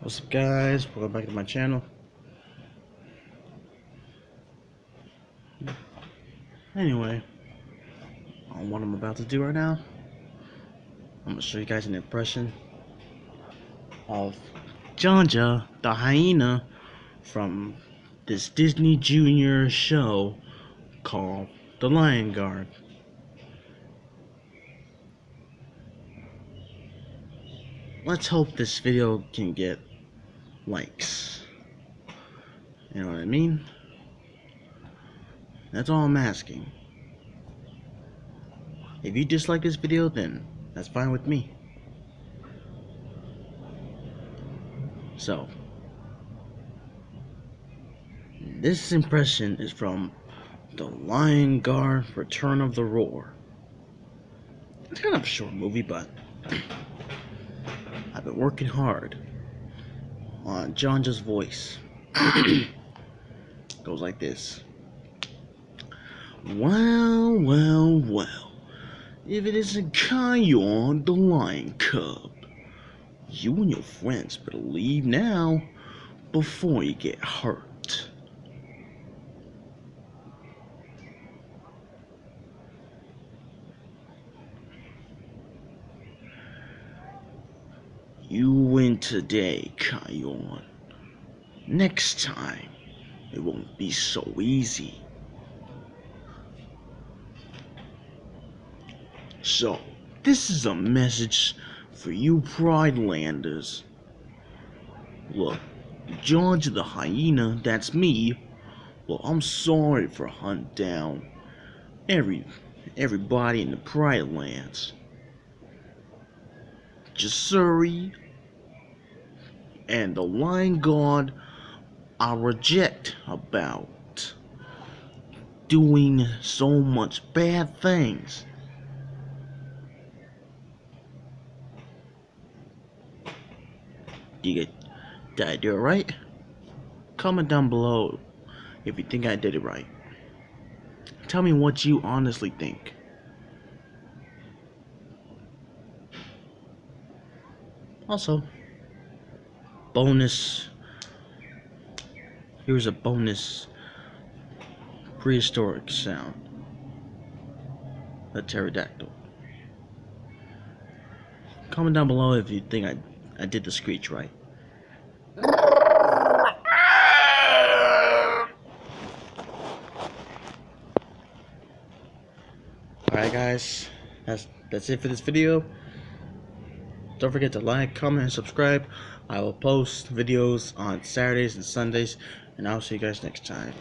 What's up, guys? Welcome back to my channel. Anyway, on what I'm about to do right now, I'm gonna show you guys an impression of Janja, the hyena, from this Disney Junior show called The Lion Guard. Let's hope this video can get likes. You know what I mean? That's all I'm asking. If you dislike this video, then that's fine with me. So, this impression is from The Lion Guard Return of the Roar. It's kind of a short movie, but I've been working hard on Janja's voice. Goes like this. Well, well, well. If it isn't Kion, the lion cub, you and your friends better leave now before you get hurt. You win today, Kion. Next time, it won't be so easy. So, this is a message for you Pridelanders. Look, George the hyena, that's me. Well, I'm sorry for hunting down everybody in the Pride Lands. Jasuri and the Lion Guard I reject about doing so much bad things. Did I do it right? Comment down below if you think I did it right. Tell me what you honestly think. Also, here's a bonus prehistoric sound. A pterodactyl. Comment down below if you think I did the screech right. Alright guys, that's it for this video. Don't forget to like, comment, and subscribe. I will post videos on Saturdays and Sundays, and I'll see you guys next time.